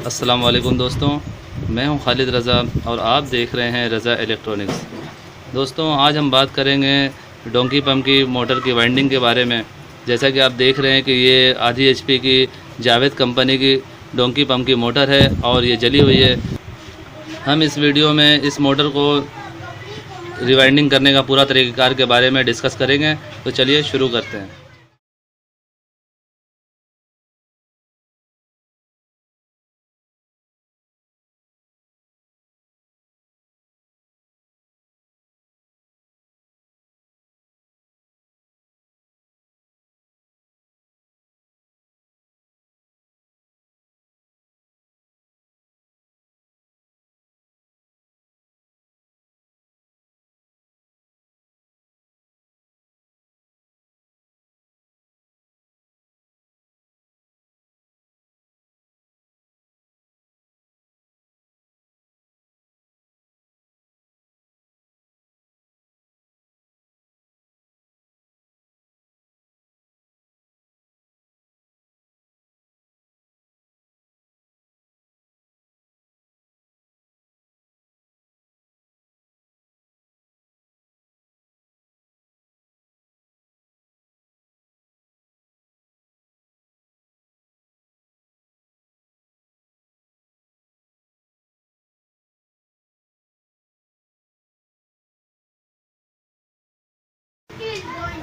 अस्सलाम वालेकुम दोस्तों, मैं हूं खालिद रज़ा और आप देख रहे हैं रज़ा इलेक्ट्रॉनिक्स। दोस्तों, आज हम बात करेंगे डोंकी पंप की मोटर की वाइंडिंग के बारे में। जैसा कि आप देख रहे हैं कि ये आधी एचपी की जावेद कंपनी की डोंकी पंप की मोटर है और ये जली हुई है। हम इस वीडियो में इस मोटर को रिवाइंडिंग करने का पूरा तरीक़ाकार के बारे में डिस्कस करेंगे। तो चलिए शुरू करते हैं।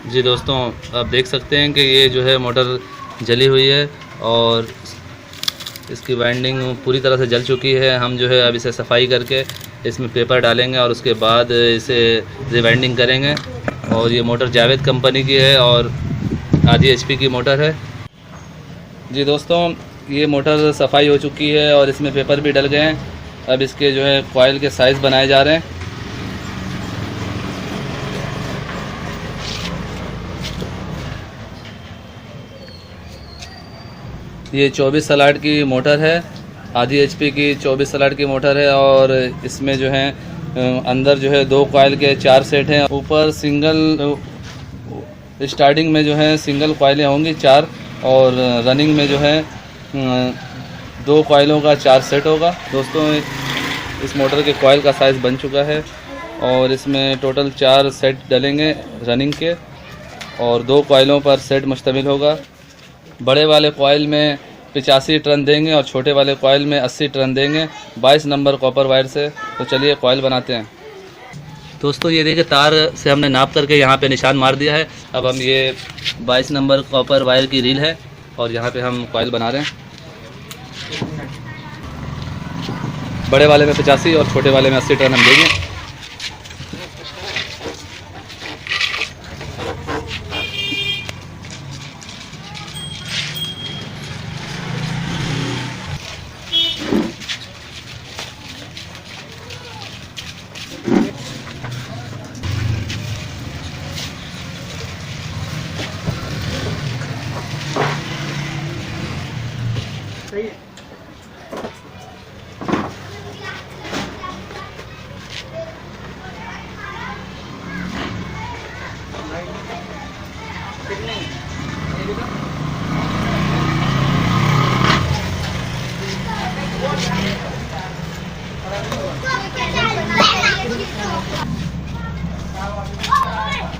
जी दोस्तों, आप देख सकते हैं कि ये जो है मोटर जली हुई है और इसकी वाइंडिंग पूरी तरह से जल चुकी है। हम जो है अब इसे सफाई करके इसमें पेपर डालेंगे और उसके बाद इसे रिवाइंडिंग करेंगे। और ये मोटर जावेद कंपनी की है और आधी एचपी की मोटर है। जी दोस्तों, ये मोटर सफाई हो चुकी है और इसमें पेपर भी डल गए हैं। अब इसके जो है कॉइल के साइज़ बनाए जा रहे हैं। ये 24 सलाट की मोटर है, आधी एचपी की 24 सलाट की मोटर है और इसमें जो है अंदर जो है 2 कॉइल के 4 सेट हैं। ऊपर सिंगल स्टार्टिंग में जो है सिंगल कॉइलें होंगी 4 और रनिंग में जो है 2 कॉइलों का 4 सेट होगा। दोस्तों, इस मोटर के कॉइल का साइज़ बन चुका है और इसमें टोटल 4 सेट डलेंगे रनिंग के और 2 कॉइलों पर सेट मुश्तमिल होगा। बड़े वाले कॉइल में 85 टर्न देंगे और छोटे वाले कॉइल में 80 टर्न देंगे 22 नंबर कॉपर वायर से। तो चलिए कॉइल बनाते हैं। दोस्तों, ये देखिए तार से हमने नाप करके यहाँ पे निशान मार दिया है। अब हम ये 22 नंबर कॉपर वायर की रील है और यहाँ पे हम कॉइल बना रहे हैं। बड़े वाले में 85 और छोटे वाले में 80 टर्न हम देंगे।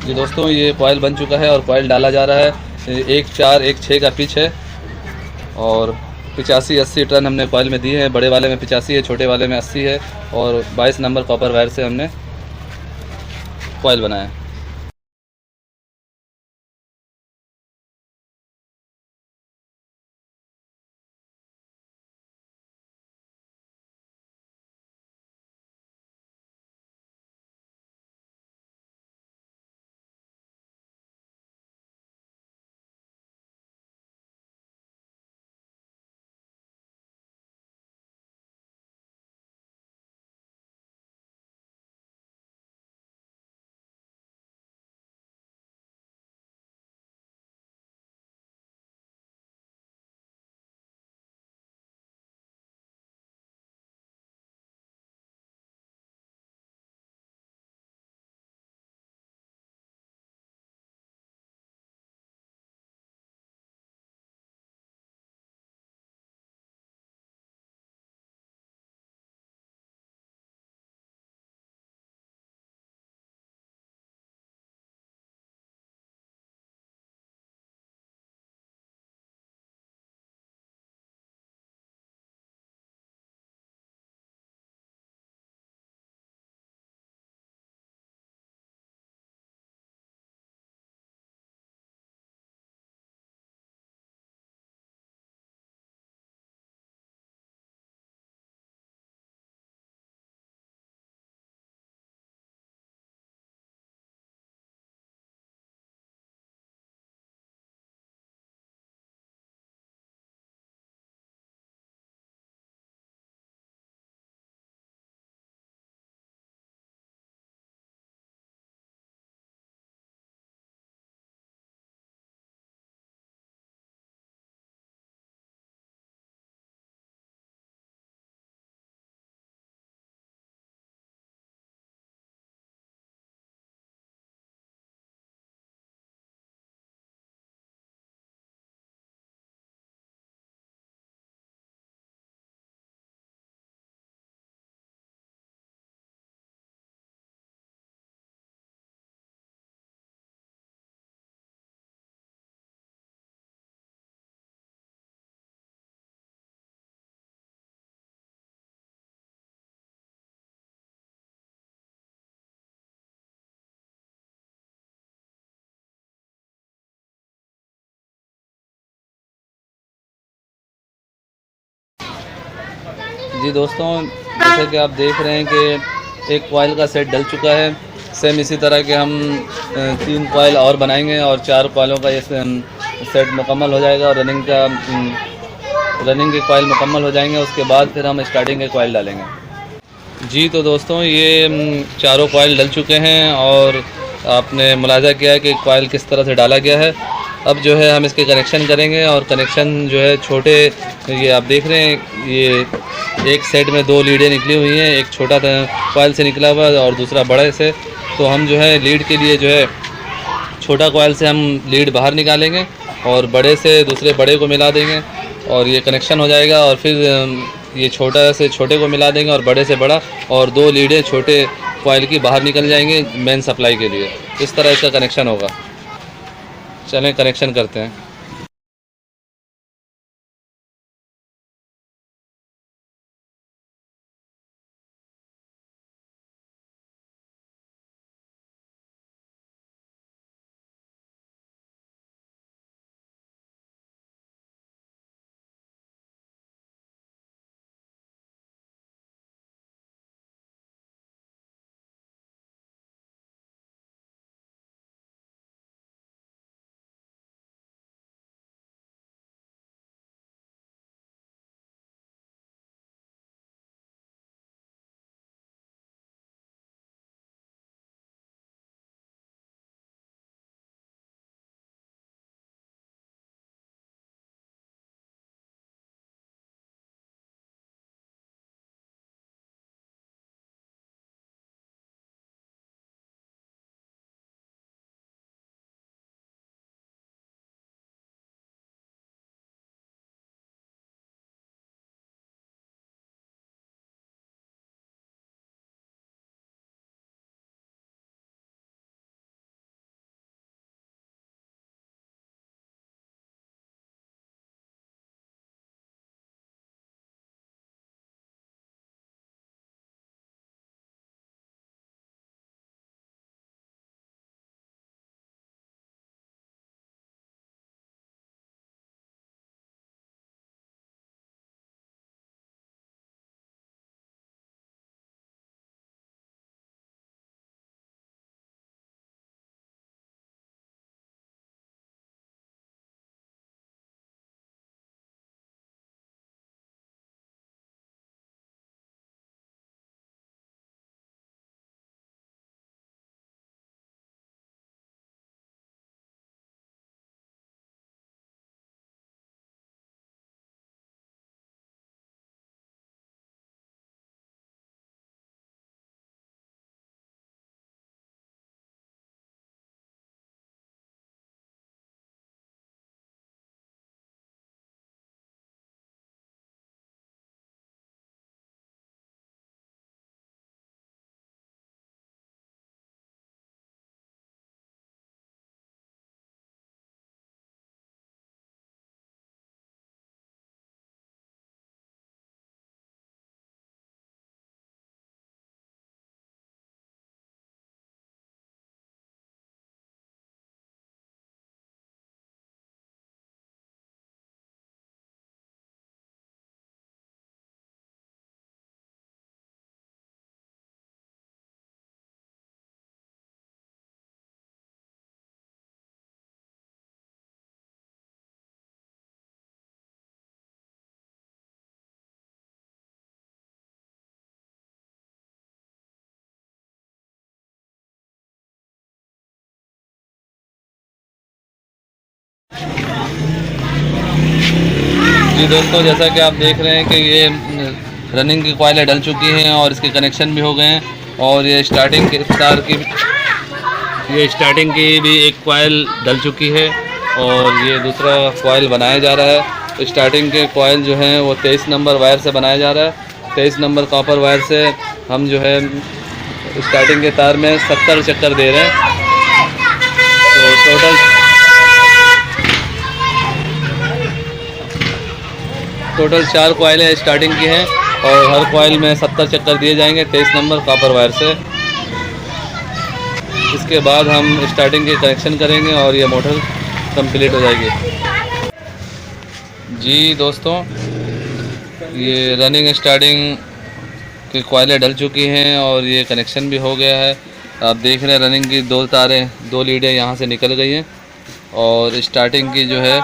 जी दोस्तों, ये कॉइल बन चुका है और कॉइल डाला जा रहा है। 1 4 1 6 का पिच है और 85-80 टर्न हमने कॉइल में दिए हैं। बड़े वाले में 85 है, छोटे वाले में 80 है और 22 नंबर कॉपर वायर से हमने कॉइल बनाया है। जी दोस्तों, जैसे कि आप देख रहे हैं कि एक कॉइल का सेट डल चुका है। सेम इसी तरह के हम 3 कॉइल और बनाएंगे और 4 कॉइलों का ये सेट मुकम्मल हो जाएगा और रनिंग के कॉइल मुकम्मल हो जाएंगे। उसके बाद फिर हम स्टार्टिंग के कॉइल डालेंगे। जी तो दोस्तों, ये चारों कॉइल डल चुके हैं और आपने मुलाजा किया है कि कॉइल किस तरह से डाला गया है। अब जो है हम इसके कनेक्शन करेंगे और कनेक्शन जो है छोटे, ये आप देख रहे हैं, ये एक सेट में 2 लीडें निकली हुई हैं, एक छोटा कॉइल से निकला हुआ और दूसरा बड़े से। तो हम जो है लीड के लिए जो है छोटा कॉइल से हम लीड बाहर निकालेंगे और बड़े से दूसरे बड़े को मिला देंगे और ये कनेक्शन हो जाएगा। और फिर ये छोटा से छोटे को मिला देंगे और बड़े से बड़ा, और 2 लीडें छोटे कॉइल की बाहर निकल जाएंगे मेन सप्लाई के लिए। इस तरह इसका कनेक्शन होगा। चलें कनेक्शन करते हैं। जी दोस्तों, जैसा कि आप देख रहे हैं कि ये रनिंग की कॉइलें डल चुकी हैं और इसके कनेक्शन भी हो गए हैं और ये स्टार्टिंग की भी एक कॉइल डल चुकी है और ये दूसरा कॉइल बनाया जा रहा है। तो स्टार्टिंग के कॉइल जो हैं वो 23 नंबर वायर से बनाया जा रहा है। 23 नंबर कॉपर वायर से हम जो है स्टार्टिंग के तार में 70 चक्कर दे रहे हैं। तो टोटल 4 कॉइलें स्टार्टिंग की हैं और हर कॉइल में 70 चक्कर दिए जाएंगे 23 नंबर कॉपर वायर से। इसके बाद हम स्टार्टिंग के कनेक्शन करेंगे और ये मोटर कंप्लीट हो जाएगी। जी दोस्तों, ये रनिंग स्टार्टिंग की कॉइलें डल चुकी हैं और ये कनेक्शन भी हो गया है। आप देख रहे हैं रनिंग की 2 तारें 2 लीडें यहाँ से निकल गई हैं और स्टार्टिंग की जो है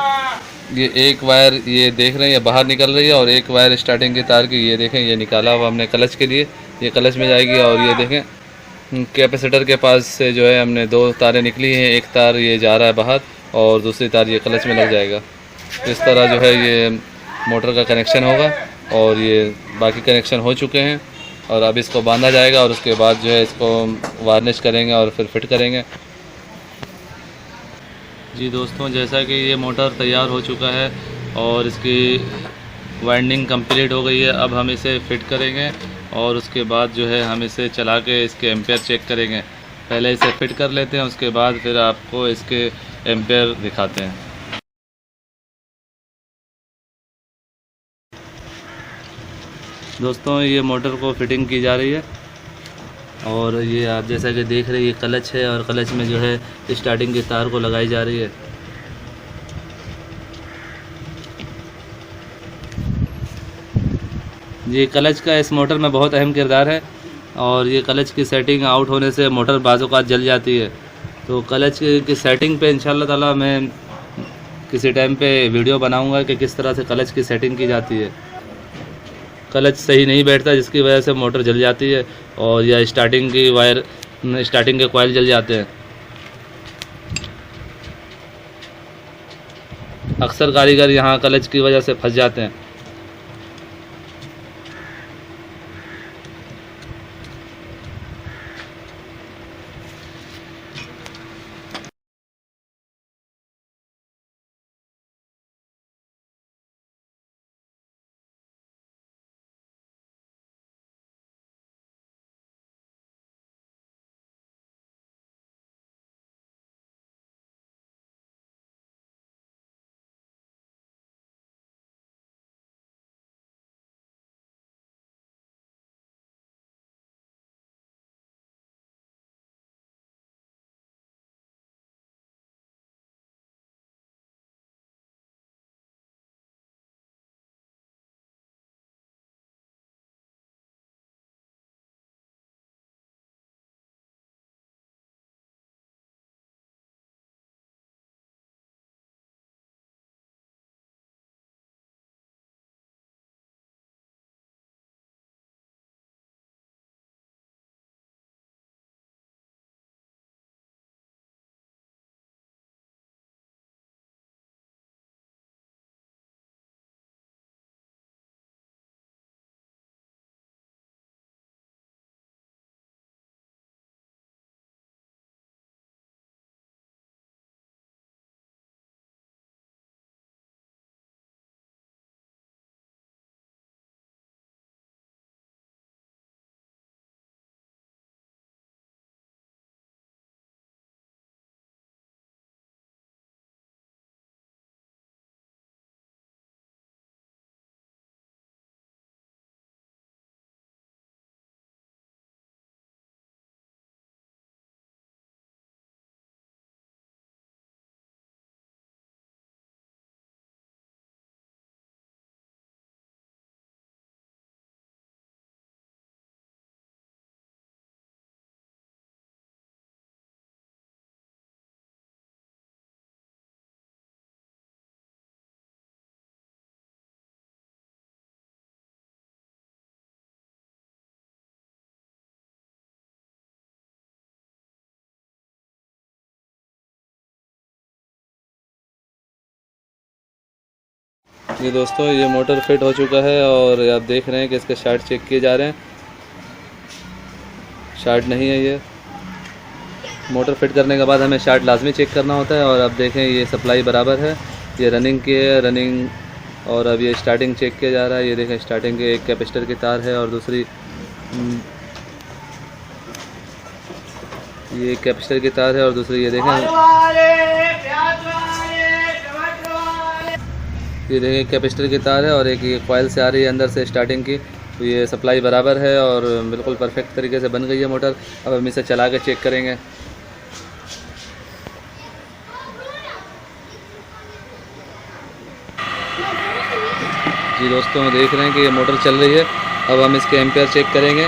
ये एक वायर ये देख रहे हैं ये बाहर निकल रही है और एक वायर स्टार्टिंग की तार की ये देखें ये निकाला हुआ हमने क्लच के लिए, ये क्लच में जाएगी। और ये देखें कैपेसिटर के पास से जो है हमने 2 तारें निकली हैं, एक तार ये जा रहा है बाहर और दूसरी तार ये क्लच में लग जाएगा। इस तरह जो है ये मोटर का कनेक्शन होगा और ये बाकी कनेक्शन हो चुके हैं और अब इसको बांधा जाएगा और उसके बाद जो है इसको वार्निश करेंगे और फिर फिट करेंगे। जी दोस्तों, जैसा कि ये मोटर तैयार हो चुका है और इसकी वाइंडिंग कंप्लीट हो गई है, अब हम इसे फिट करेंगे और उसके बाद जो है हम इसे चला के इसके एम्पेयर चेक करेंगे। पहले इसे फिट कर लेते हैं, उसके बाद फिर आपको इसके एम्पेयर दिखाते हैं। दोस्तों, ये मोटर को फिटिंग की जा रही है और ये आप जैसा कि देख रहे हैं ये क्लच है और क्लच में जो है स्टार्टिंग की तार को लगाई जा रही है। ये क्लच का इस मोटर में बहुत अहम किरदार है और ये क्लच की सेटिंग आउट होने से मोटर बाज़ों का जल जाती है। तो क्लच की सेटिंग पे इंशाल्लाह ताला मैं किसी टाइम पे वीडियो बनाऊंगा कि किस तरह से क्लच की सेटिंग की जाती है। क्लच सही नहीं बैठता जिसकी वजह से मोटर जल जाती है और या स्टार्टिंग की वायर स्टार्टिंग के कॉइल जल जाते हैं। अक्सर कारीगर यहाँ क्लच की वजह से फंस जाते हैं। ये दोस्तों, ये मोटर फिट हो चुका है और आप देख रहे हैं कि इसके शार्ट चेक किए जा रहे हैं। शार्ट नहीं है ये। मोटर फिट करने के बाद हमें शार्ट लाजमी चेक करना होता है। और अब देखें ये सप्लाई बराबर है, ये रनिंग की है रनिंग। और अब ये स्टार्टिंग चेक किया जा रहा है। ये देखें स्टार्टिंग के एक कैपेसिटर की तार है और दूसरी ये कैपेसिटर की तार है और दूसरी ये देखें कैपेसिटर की तार है और एक ये कॉइल से आ रही है अंदर से स्टार्टिंग की। तो ये सप्लाई बराबर है और बिल्कुल परफेक्ट तरीके से बन गई है मोटर। अब हम इसे चला के चेक करेंगे। जी जी दोस्तों देख रहे हैं कि ये मोटर चल रही है। अब हम इसके एम्पेयर चेक करेंगे।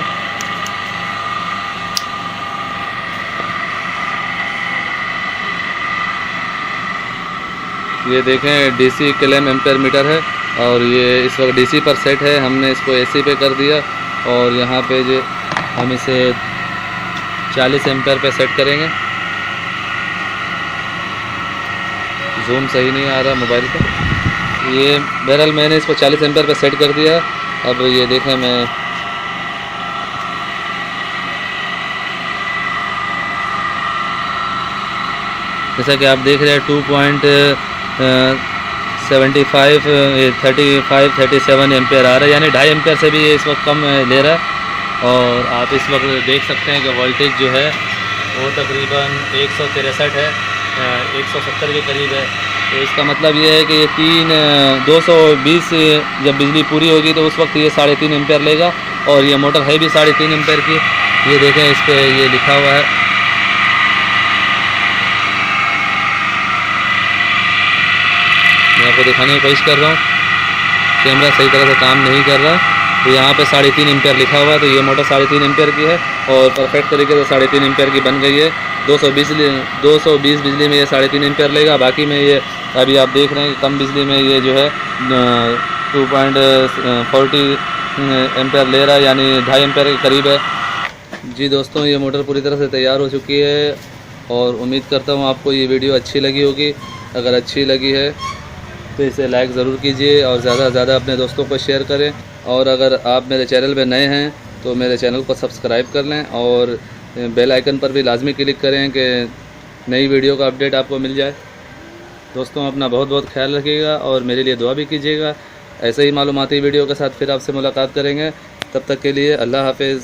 ये देखें डीसी क्लेम एम्पेयर मीटर है और ये इस वक्त डीसी पर सेट है। हमने इसको एसी पे कर दिया और यहाँ पे जो हम इसे 40 एम्पेयर पे सेट करेंगे। जूम सही नहीं आ रहा मोबाइल का। ये बहरहाल मैंने इसको 40 एम्पेयर पे सेट कर दिया। अब ये देखें मैं जैसा कि आप देख रहे हैं 2.75 37 एम्पेयर आ रहा है, यानी 2.5 एम्पेयर से भी ये इस वक्त कम ले रहा है। और आप इस वक्त देख सकते हैं कि वोल्टेज जो है वो तकरीबन 163 है, 170 के करीब है। तो इसका मतलब ये है कि ये 220 जब बिजली पूरी होगी तो उस वक्त ये 3.5 एम्पेयर लेगा। और ये मोटर है भी 3.5 एम्पेयर की। ये देखें इस पर ये लिखा हुआ है। मैं आपको दिखाने की कोशिश कर रहा हूँ, कैमरा सही तरह से काम नहीं कर रहा। तो यहाँ पे 3.5 एम्पेयर लिखा हुआ है। तो ये मोटर 3.5 एम्पेयर की है और परफेक्ट तरीके से 3.5 एम्पेयर की बन गई है। 220 बिजली में ये 3.5 एम्पेयर लेगा। बाकी में ये अभी आप देख रहे हैं कि कम बिजली में ये जो है 2.40 एम्पेयर ले रहा है, यानी 2.5 एम्पेयर के करीब है। जी दोस्तों ये मोटर पूरी तरह से तैयार हो चुकी है और उम्मीद करता हूँ आपको ये वीडियो अच्छी लगी होगी। अगर अच्छी लगी है तो इसे लाइक ज़रूर कीजिए और ज़्यादा से ज़्यादा अपने दोस्तों को शेयर करें। और अगर आप मेरे चैनल पे नए हैं तो मेरे चैनल को सब्सक्राइब कर लें और बेल आइकन पर भी लाजमी क्लिक करें कि नई वीडियो का अपडेट आपको मिल जाए। दोस्तों अपना बहुत बहुत ख्याल रखिएगा और मेरे लिए दुआ भी कीजिएगा। ऐसे ही मालूमाती वीडियो के साथ फिर आपसे मुलाकात करेंगे। तब तक के लिए अल्लाह हाफिज़।